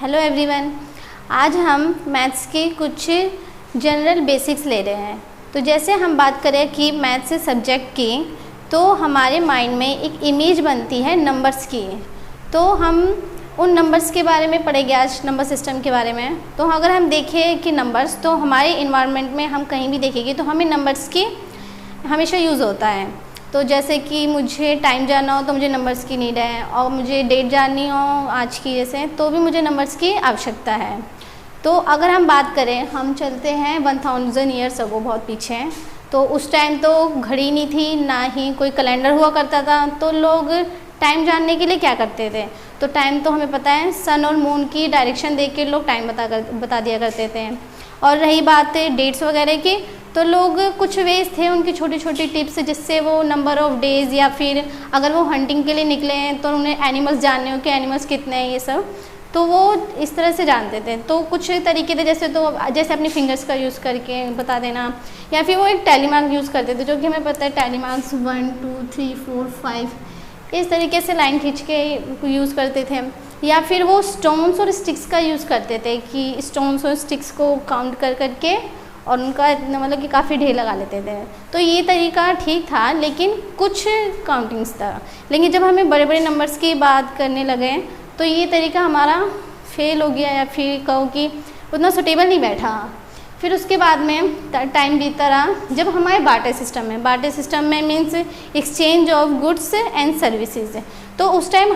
Hello everyone, आज हम maths के कुछ जनरल बेसिक्स ले रहे हैं। तो जैसे हम बात करें कि मैथ्स सब्जेक्ट की, तो हमारे माइंड में एक इमेज बनती है नंबर्स की। तो हम उन नंबर्स के बारे में पढ़ेंगे आज, नंबर सिस्टम के बारे में। तो अगर हम देखें कि नंबर्स, तो हमारे इन्वायरमेंट में हम कहीं भी देखेंगे तो हमें नंबर्स की हमेशा यूज़ होता है। तो जैसे कि मुझे टाइम जानना हो तो मुझे नंबर्स की नीड है, और मुझे डेट जाननी हो आज की जैसे, तो भी मुझे नंबर्स की आवश्यकता है। तो अगर हम बात करें, हम चलते हैं 1000 ईयर्स अगो, बहुत पीछे। तो उस टाइम तो घड़ी नहीं थी, ना ही कोई कैलेंडर हुआ करता था। तो लोग टाइम जानने के लिए क्या करते थे? तो टाइम तो हमें पता है, सन और मून की डायरेक्शन देख के लोग टाइम बता दिया करते थे। और रही बात डेट्स वगैरह की, तो लोग कुछ वेज थे उनकी छोटी छोटी टिप्स, जिससे वो नंबर ऑफ़ डेज़, या फिर अगर वो हंटिंग के लिए निकले हैं तो उन्हें एनिमल्स जानने हो कि एनिमल्स कितने हैं, ये सब तो वो इस तरह से जानते थे। तो कुछ तरीके थे, जैसे अपनी फिंगर्स का यूज़ करके बता देना, या फिर वो एक टैली मार्क यूज़ करते थे, जो कि हमें पता है टैली मार्क्स 1 2 3 4 5 इस तरीके से लाइन खींच के यूज़ करते थे। या फिर वो स्टोन्स और स्टिक्स का यूज़ करते थे कि स्टोन्स और स्टिक्स को काउंट कर करके और उनका मतलब कि काफ़ी ढेर लगा लेते थे। तो ये तरीका ठीक था, लेकिन कुछ काउंटिंग्स था। लेकिन जब हमें बड़े बड़े नंबर्स की बात करने लगे तो ये तरीका हमारा फेल हो गया, या फिर कहो कि उतना सुटेबल नहीं बैठा। फिर उसके बाद में टाइम बीतता रहा। जब हमारे बार्टर सिस्टम में means exchange of goods and services, तो उस टाइम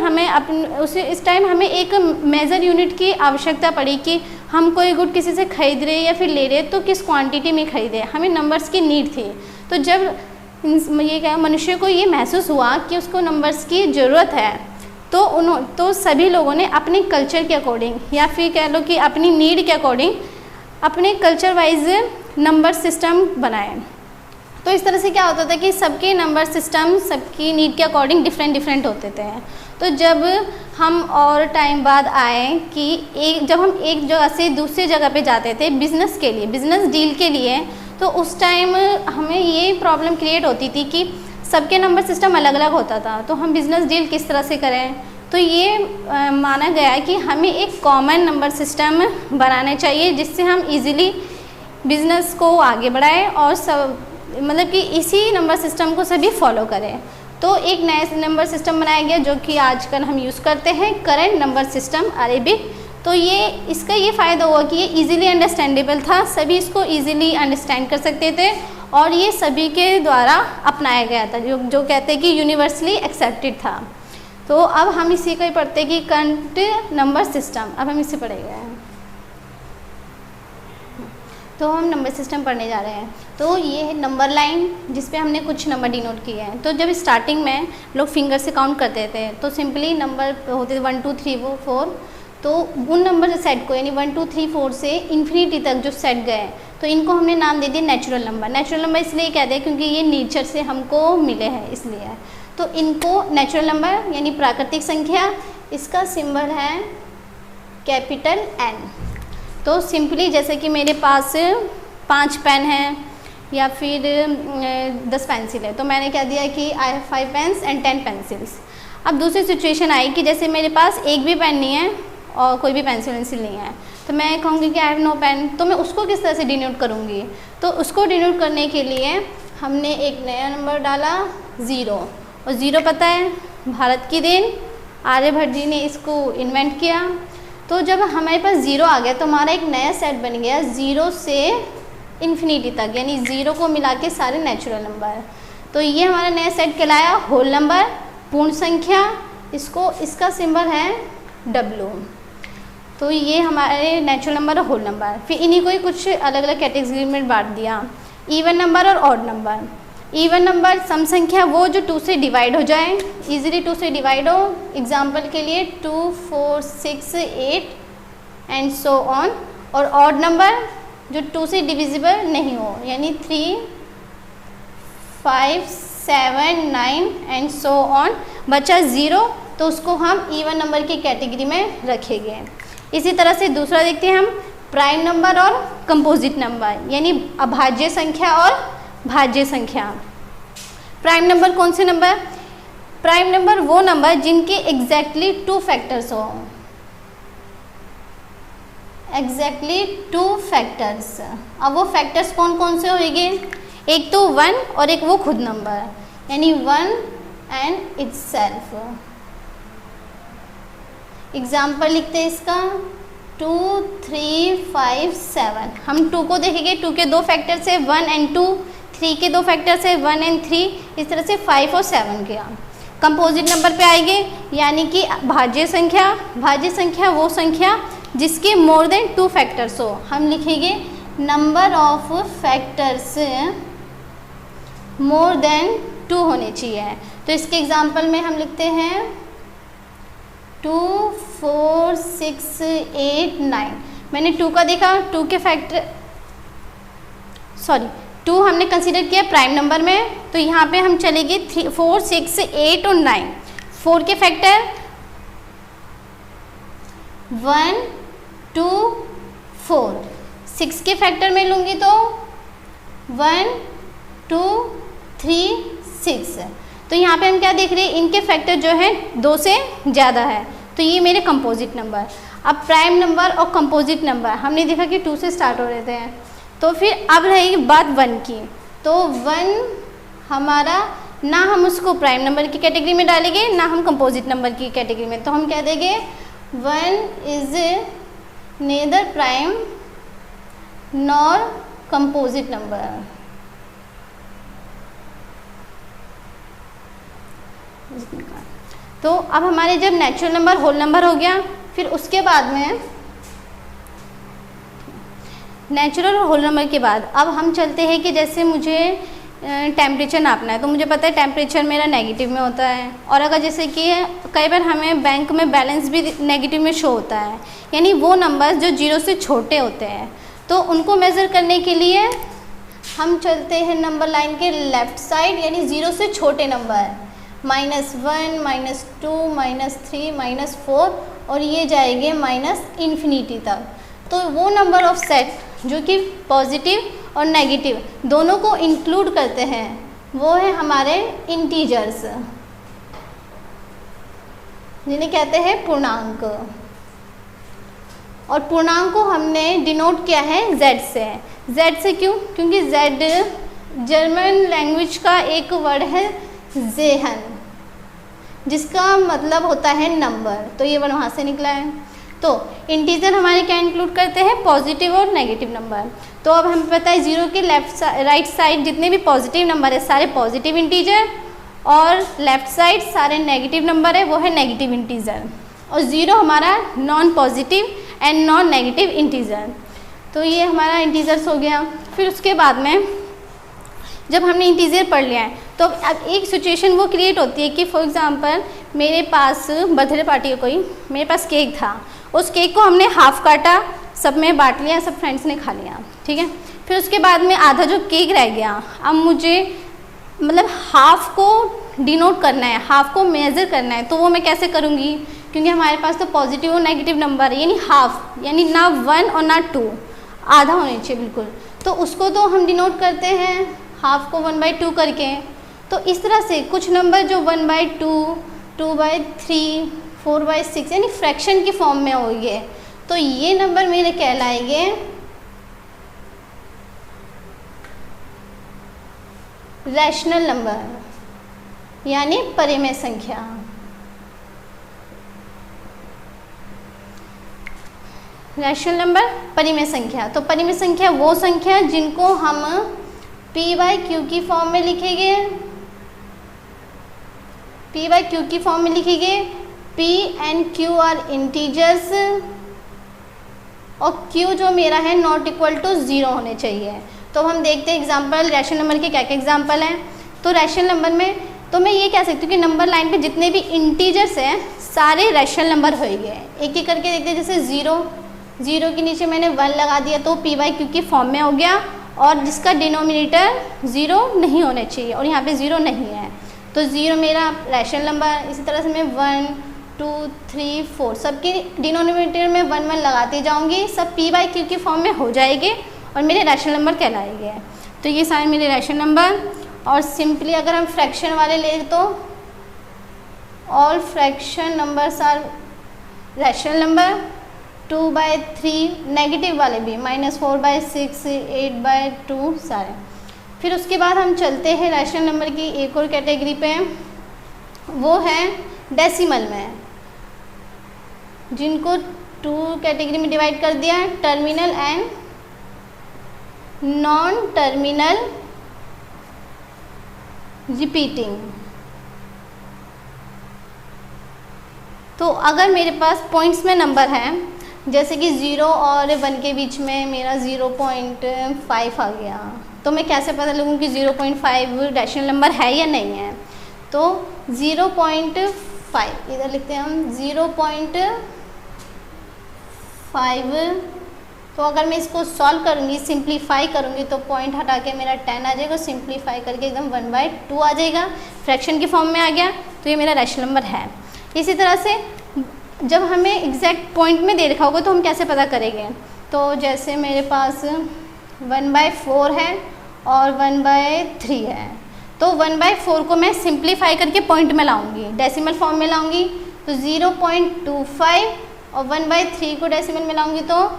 हमें एक मेजर यूनिट की आवश्यकता पड़ी कि हम कोई गुड किसी से खरीद रहे या फिर ले रहे तो किस क्वांटिटी में खरीदे, हमें नंबर्स की नीड थी। तो जब मनुष्य को ये महसूस हुआ कि उसको नंबर्स की ज़रूरत है, तो सभी लोगों ने अपने कल्चर के अकॉर्डिंग, या फिर कह लो कि अपनी नीड के अकॉर्डिंग, अपने कल्चर वाइज नंबर सिस्टम बनाए। तो इस तरह से क्या होता था कि सबके नंबर सिस्टम सबकी नीड के अकॉर्डिंग डिफरेंट होते थे। तो जब हम और टाइम बाद आए कि जब हम एक जगह से दूसरी जगह पे जाते थे बिज़नेस के लिए, बिज़नेस डील के लिए, तो उस टाइम हमें ये प्रॉब्लम क्रिएट होती थी कि सबके नंबर सिस्टम अलग अलग होता था। तो हम बिज़नेस डील किस तरह से करें? तो ये माना गया है कि हमें एक कॉमन नंबर सिस्टम बनाना चाहिए, जिससे हम इजीली बिज़नेस को आगे बढ़ाएं और सब मतलब कि इसी नंबर सिस्टम को सभी फॉलो करें। तो एक नया नंबर सिस्टम बनाया गया, जो कि आजकल हम यूज़ करते हैं, करंट नंबर सिस्टम अरेबिक। तो इसका ये फ़ायदा हुआ कि ये इजीली अंडरस्टैंडेबल था, सभी इसको इजीली अंडरस्टैंड कर सकते थे, और ये सभी के द्वारा अपनाया गया था, जो कहते हैं कि यूनिवर्सली एक्सेप्टेड था। तो अब हम इसी का ही पढ़ते हैं कि करंट नंबर सिस्टम, अब हम इसे पढ़ेंगे। तो हम नंबर सिस्टम पढ़ने जा रहे हैं। तो ये है नंबर लाइन, जिस पे हमने कुछ नंबर डिनोट किए हैं। तो जब स्टार्टिंग में लोग फिंगर से काउंट करते थे, तो सिंपली नंबर होते थे 1 2 3 4। तो उन नंबर सेट को, यानी 1 2 3 4 से इन्फिनिटी तक जो सेट गए, तो इनको हमने नाम दे दिया नेचुरल नंबर। नेचुरल नंबर इसलिए कहते हैं क्योंकि ये नेचर से हमको मिले हैं, इसलिए। तो इनको नेचुरल नंबर यानी प्राकृतिक संख्या, इसका सिंबल है कैपिटल N। तो सिंपली जैसे कि मेरे पास 5 पेन हैं या फिर 10 पेंसिल है, तो मैंने क्या दिया कि I have 5 pens and 10 pencils. अब दूसरी सिचुएशन आई कि जैसे मेरे पास एक भी पेन नहीं है और कोई भी पेंसिल नहीं है, तो मैं कहूँगी कि आई हैव नो पेन। तो मैं उसको किस तरह से डिनोट करूँगी? तो उसको डिनोट करने के लिए हमने एक नया नंबर डाला, 0। और 0 पता है भारत की देन, आर्यभट्ट जी ने इसको इन्वेंट किया। तो जब हमारे पास 0 आ गया, तो हमारा एक नया सेट बन गया 0 से इन्फिनिटी तक, यानी 0 को मिला के सारे नेचुरल नंबर। तो ये हमारा नया सेट कहलाया होल नंबर, पूर्ण संख्या। इसका सिंबल है W। तो ये हमारे नेचुरल और होल नंबर। फिर इन्हीं को ही कुछ अलग अलग कैटेगरी में बांट दिया, इवन नंबर और ऑड नंबर। इवन नंबर सम संख्या, वो जो 2 से डिवाइड हो जाए, इजीली 2 से डिवाइड हो। एग्जांपल के लिए 2 4 6 8 एंड सो ऑन। और ऑड नंबर जो 2 से डिविजिबल नहीं हो, यानी 3 5 7 9 एंड सो ऑन। बचा 0, तो उसको हम इवन नंबर की कैटेगरी में रखेंगे। इसी तरह से दूसरा देखते हैं हम, प्राइम नंबर और कंपोजिट नंबर, यानी अभाज्य संख्या और भाज्य संख्या। प्राइम नंबर कौन से नंबर? प्राइम नंबर वो नंबर जिनके एग्जैक्टली 2 फैक्टर्स हो। Exactly 2 factors. अब वो फैक्टर्स कौन कौन से होंगे, एक तो 1 और एक वो खुद नंबर, यानी 1 एंड इटसेल्फ। एग्जाम्पल लिखते हैं इसका 2 3 5 7। हम 2 को देखेंगे, 2 के 2 फैक्टर्स है 1 एंड 2, 3 के 2 फैक्टर्स है 1 एंड 3, इस तरह से 5 और 7 के। कंपोजिट नंबर पे आएंगे, यानी कि भाज्य संख्या। भाज्य संख्या वो संख्या जिसके मोर देन 2 फैक्टर्स हो। हम लिखेंगे number of factors more than 2 होने चाहिए। तो इसके एग्जांपल में हम लिखते हैं 2 4 6 8 9। मैंने 2 का देखा, 2 के फैक्टर 2 हमने कंसीडर किया प्राइम नंबर में, तो यहाँ पे हम चलेंगे 3 4 6 8 और 9। 4 के फैक्टर 1 2 4। 6 के फैक्टर में लूँगी तो 1 2 3 6। तो यहाँ पे हम क्या देख रहे हैं, इनके फैक्टर जो है 2 से ज़्यादा है, तो ये मेरे कंपोजिट नंबर। अब प्राइम नंबर और कंपोजिट नंबर हमने देखा कि 2 से स्टार्ट हो रहे थे, तो फिर अब रहेगी बात 1 की। तो 1 हमारा ना हम उसको प्राइम नंबर की कैटेगरी में डालेंगे, ना हम कंपोजिट नंबर की कैटेगरी में, तो हम क्या देंगे 1 is nether prime nor composite number. तो अब हमारे जब नेचुरल नंबर होल नंबर हो गया, फिर उसके बाद में नेचुरल और होल नंबर के बाद अब हम चलते हैं कि जैसे मुझे टेम्परेचर नापना है, तो मुझे पता है टेम्परेचर मेरा नेगेटिव में होता है, और अगर जैसे कि कई बार हमें बैंक में बैलेंस भी नेगेटिव में शो होता है, यानी वो नंबर्स जो 0 से छोटे होते हैं, तो उनको मेज़र करने के लिए हम चलते हैं नंबर लाइन के लेफ़्ट साइड, यानी 0 से छोटे नंबर -1 -2 -3 -4, और ये जाएंगे -इन्फिनिटी तक। तो वो नंबर ऑफ सेट जो कि पॉजिटिव और नेगेटिव दोनों को इंक्लूड करते हैं, वो है हमारे इंटीजर्स, जिन्हें कहते हैं पूर्णांक। और पूर्णांक को हमने डिनोट किया है Z से। Z से क्यों? क्योंकि Z जर्मन लैंग्वेज का एक वर्ड है ज़ेहन, जिसका मतलब होता है नंबर, तो ये वर्ड वहाँ से निकला है। तो इंटीजर हमारे क्या इंक्लूड करते हैं, पॉजिटिव और नेगेटिव नंबर। तो अब हमें पता है 0 के राइट साइड जितने भी पॉजिटिव नंबर है सारे पॉजिटिव इंटीजर, और लेफ्ट साइड सारे नेगेटिव नंबर है वो है नेगेटिव इंटीजर, और 0 हमारा non positive and non negative integer. तो ये हमारा इंटीजर्स हो गया। फिर उसके बाद में जब हमने इंटीजर पढ़ लिया है, तो अब एक सिचुएशन वो क्रिएट होती है कि फॉर एग्जांपल मेरे पास बर्थडे पार्टी है कोई, मेरे पास केक था, उस केक को हमने हाफ काटा, सब में बांट लिया, सब फ्रेंड्स ने खा लिया, ठीक है। फिर उसके बाद में आधा जो केक रह गया, अब मुझे मतलब हाफ को डिनोट करना है, हाफ को मेज़र करना है, तो वो मैं कैसे करूँगी, क्योंकि हमारे पास तो पॉजिटिव और नेगेटिव नंबर है, यानी हाफ, यानी ना 1 और ना 2, आधा होने चाहिए बिल्कुल। तो उसको तो हम डिनोट करते हैं हाफ को 1/2 करके। तो इस तरह से कुछ नंबर जो 1/2, 2/3, 4/6 यानी फ्रैक्शन की फॉर्म में होंगे, तो ये नंबर मेरे कहलाएंगे रैशनल नंबर, यानी परिमेय संख्या। रैशनल नंबर परिमेय संख्या। तो परिमेय संख्या वो संख्या जिनको हम p/q की फॉर्म में लिखेंगे, p/q की फॉर्म में लिखेंगे। p and q are integers, और q जो मेरा है नॉट इक्वल टू 0 होने चाहिए। तो हम देखते हैं एग्जांपल रैशनल नंबर के क्या क्या एग्जांपल हैं। तो रैशनल नंबर में तो मैं ये कह सकती हूँ कि नंबर लाइन पे जितने भी इंटीजर्स हैं सारे रैशनल नंबर होंगे। एक एक करके देखते हैं, जैसे 0 के नीचे मैंने 1 लगा दिया तो p/q की फॉर्म में हो गया, और जिसका डिनोमिनेटर 0 नहीं होने चाहिए, और यहाँ पे 0 नहीं है, तो 0 मेरा रैशनल नंबर। इसी तरह से मैं 1 2 3 4 सबके डिनोमिनेटर में 1 लगाती जाऊँगी, सब p/q की फॉर्म में हो जाएंगे और मेरे रैशनल नंबर कहलाएंगे। तो ये सारे मेरे रैशनल नंबर। और सिंपली अगर हम फ्रैक्शन वाले ले तो all fraction numbers are rational number, 2/3, negative वाले भी -4/6, 8/2 सारे। फिर उसके बाद हम चलते हैं रैशनल नंबर की एक और कैटेगरी पे, वो है डेसिमल में, जिनको 2 कैटेगरी में डिवाइड कर दिया है, terminal and non terminal repeating. तो अगर मेरे पास पॉइंट्स में नंबर है, जैसे कि 0 और 1 के बीच में मेरा 0.5 आ गया, तो मैं कैसे पता लगूँ कि 0.5 रैशनल नंबर है या नहीं है? तो 0.5 इधर लिखते हैं हम, 0.5। तो अगर मैं इसको सॉल्व करूँगी, सिंप्लीफाई करूँगी, तो पॉइंट हटा के मेरा 10 आ जाएगा, सिंप्लीफाई करके एकदम 1/2 आ जाएगा, फ्रैक्शन की फॉर्म में आ गया, तो ये मेरा रैशनल नंबर है। इसी तरह से जब हमें एग्जैक्ट पॉइंट में दे रखा होगा तो हम कैसे पता करेंगे? तो जैसे मेरे पास 1/4 है और 1/3 है, तो 1/4 को मैं सिंप्लीफाई करके पॉइंट में लाऊंगी, डेसिमल फॉर्म में लाऊंगी, तो 0.25, और 1/3 को डेसिमल में लाऊंगी तो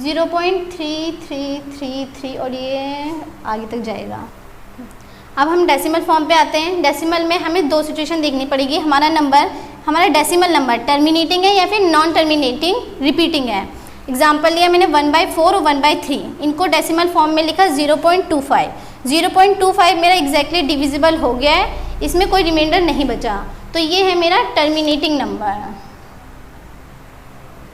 0.3333, और ये आगे तक जाएगा। अब हम डेसिमल फॉर्म पे आते हैं। डेसिमल में हमें 2 सिचुएशन देखनी पड़ेगी, हमारा डेसिमल नंबर टर्मिनेटिंग है या फिर नॉन टर्मिनेटिंग रिपीटिंग है। एग्जाम्पल लिया मैंने 1/4 और 1/3, इनको डेसिमल फॉर्म में लिखा 0.25। 0.25 मेरा एग्जैक्टली डिविजिबल हो गया है, इसमें कोई रिमाइंडर नहीं बचा, तो ये है मेरा टर्मिनेटिंग नंबर।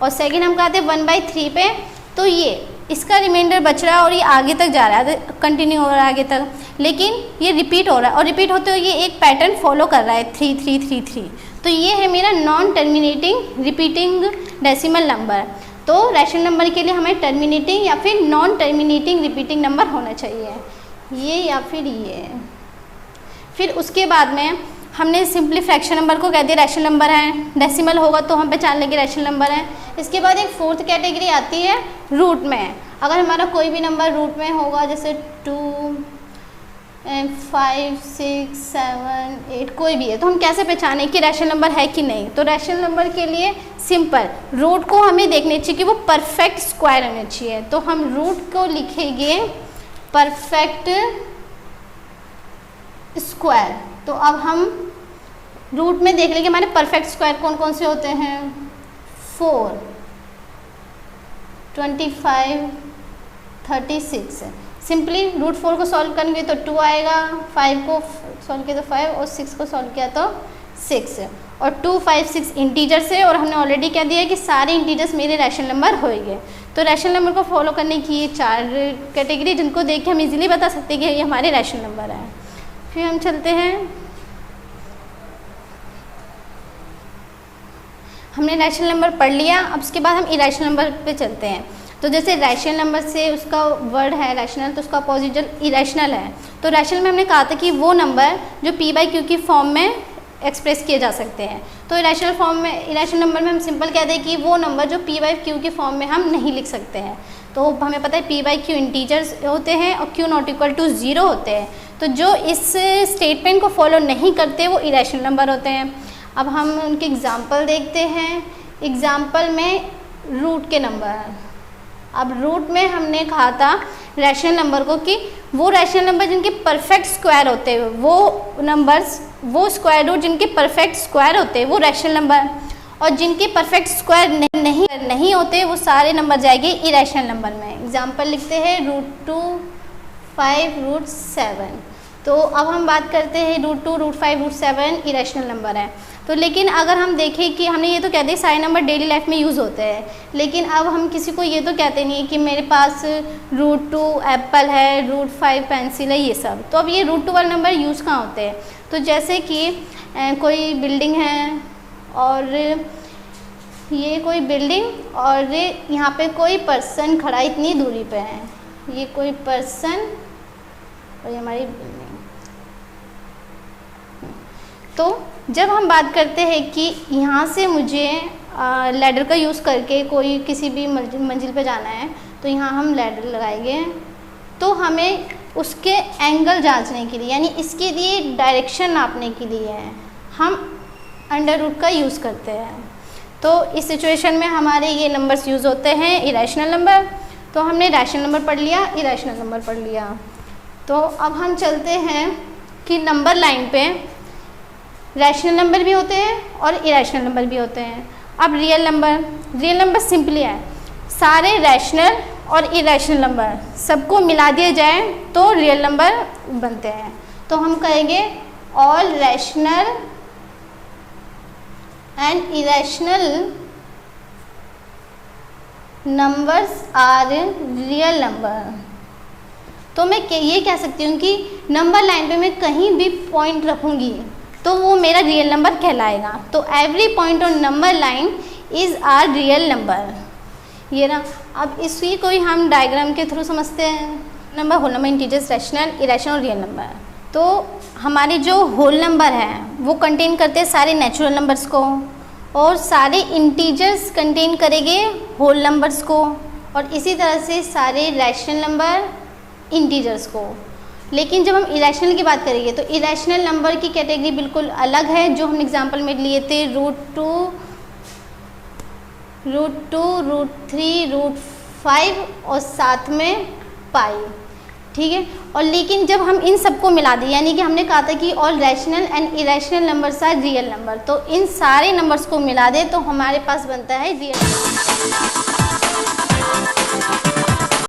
और सेकेंड हम कहते हैं 1/3 पे, तो ये इसका रिमाइंडर बच रहा है और ये आगे तक जा रहा है, कंटिन्यू हो रहा है आगे तक, लेकिन ये रिपीट हो रहा है, और रिपीट होते हुए ये एक पैटर्न फॉलो कर रहा है 3333। तो ये है मेरा non terminating repeating decimal number. तो रैशनल नंबर के लिए हमें टर्मिनेटिंग या फिर नॉन टर्मिनेटिंग रिपीटिंग नंबर होना चाहिए, ये या फिर ये। फिर उसके बाद में हमने सिंपली फ्रैक्शन नंबर को कह दिया रैशनल नंबर है, डेसिमल होगा तो हम पहचान लेंगे रैशनल नंबर है। इसके बाद एक 4th कैटेगरी आती है रूट में। अगर हमारा कोई भी नंबर रूट में होगा, जैसे 2, 5, 6, 7, 8 कोई भी है, तो हम कैसे पहचानें कि रैशनल नंबर है कि नहीं? तो रैशनल नंबर के लिए सिंपल, रूट को हमें देखने चाहिए कि वो परफेक्ट स्क्वायर होना चाहिए, तो हम रूट को लिखेंगे परफेक्ट स्क्वायर। तो अब हम रूट में देख लेंगे हमारे परफेक्ट स्क्वायर कौन कौन से होते हैं, 4, 25, 36। सिंपली रूट 4 को सॉल्व करेंगे तो 2 आएगा, 5 को सॉल्व किया तो 5, और 6 को सॉल्व किया तो 6, और 2, 5, 6 इंटीजर्स है, और हमने ऑलरेडी कह दिया है कि सारे इंटीजर्स मेरे रैशनल नंबर होंगे। तो रैशनल नंबर को फॉलो करने की ये 4 कैटेगरी, जिनको देख के हम इजीली बता सकते हैं कि ये हमारे रैशनल नंबर है। फिर हम चलते हैं, हमने रैशनल नंबर पढ़ लिया, अब उसके बाद हम इरैशनल नंबर पे चलते हैं। तो जैसे रैशनल नंबर से उसका वर्ड है रैशनल, तो उसका अपोजिट इरैशनल है। तो रैशनल में हमने कहा था कि वो नंबर जो p/q की फॉर्म में एक्सप्रेस किए जा सकते हैं। तो इरैशनल फॉर्म में, इरैशनल नंबर में हम सिंपल कहते हैं कि वो नंबर जो p/q की फॉर्म में हम नहीं लिख सकते हैं। तो हमें पता है p/q इंटीजर्स होते हैं और q ≠ 0 होते हैं। तो जो इस स्टेटमेंट को फॉलो नहीं करते वो इरैशनल नंबर होते हैं। अब हम उनके एग्जाम्पल देखते हैं। एग्जाम्पल में रूट के नंबर, अब रूट में हमने कहा था रैशनल नंबर को कि वो रैशनल नंबर जिनके परफेक्ट स्क्वायर होते हैं, वो नंबर्स, वो स्क्वायर रूट जिनके परफेक्ट स्क्वायर होते हैं वो रैशनल नंबर, और जिनके परफेक्ट स्क्वायर नहीं होते वो सारे नंबर जाएंगे इरैशनल नंबर में। एग्जाम्पल लिखते हैं √2, 5, √7। तो अब हम बात करते हैं √2, √5, √7 इरैशनल नंबर है। तो लेकिन अगर हम देखें कि हमने ये तो कहते हैं सारे नंबर डेली लाइफ में यूज़ होते हैं, लेकिन अब हम किसी को ये तो कहते नहीं है कि मेरे पास √2 एप्पल है, √5 पेंसिल है, ये सब। तो अब ये √2 वाले नंबर यूज़ कहाँ होते हैं? तो जैसे कि कोई बिल्डिंग है और ये कोई बिल्डिंग और यहाँ पे कोई पर्सन खड़ा इतनी दूरी पे है, ये कोई पर्सन और ये हमारी बिल्डिंग। तो जब हम बात करते हैं कि यहाँ से मुझे लैडर का यूज़ करके कोई किसी भी मंजिल पे जाना है, तो यहाँ हम लैडर लगाएंगे, तो हमें उसके एंगल जांचने के लिए, यानी इसके लिए डायरेक्शन नापने के लिए हम अंडर रूट का यूज़ करते हैं। तो इस सिचुएशन में हमारे ये नंबर्स यूज़ होते हैं इरेशनल नंबर। तो हमने रैशनल नंबर पढ़ लिया, इरेशनल नंबर पढ़ लिया। तो अब हम चलते हैं कि नंबर लाइन पे रैशनल नंबर भी होते हैं और इरेशनल नंबर भी होते हैं। अब रियल नंबर सिंपली है, सारे रैशनल और इरेशनल नंबर सबको मिला दिया जाए तो रियल नंबर बनते हैं। तो हम कहेंगे all rational and irrational numbers are real number. तो मैं ये कह सकती हूँ कि नंबर लाइन पे मैं कहीं भी पॉइंट रखूँगी तो वो मेरा रियल नंबर कहलाएगा। तो every point on number line is are real number. ये ना, अब इसी को ही हम डायग्राम के थ्रू समझते हैं। Number, whole number, integers, rational, irrational और रियल नंबर। तो हमारे जो होल नंबर हैं वो कंटेन करते हैं सारे नेचुरल नंबर्स को, और सारे इंटीजर्स कंटेन करेंगे होल नंबर्स को, और इसी तरह से सारे रैशनल नंबर इंटीजर्स को। लेकिन जब हम इरेशनल की बात करेंगे तो इरेशनल नंबर की कैटेगरी बिल्कुल अलग है, जो हम एग्जांपल में लिए थे √2, √3, √5 और साथ में पाई, ठीक है। और लेकिन जब हम इन सबको मिला दें, यानी कि हमने कहा था कि all rational and irrational numbers are real number, तो इन सारे नंबर्स को मिला दें तो हमारे पास बनता है रियल नंबर।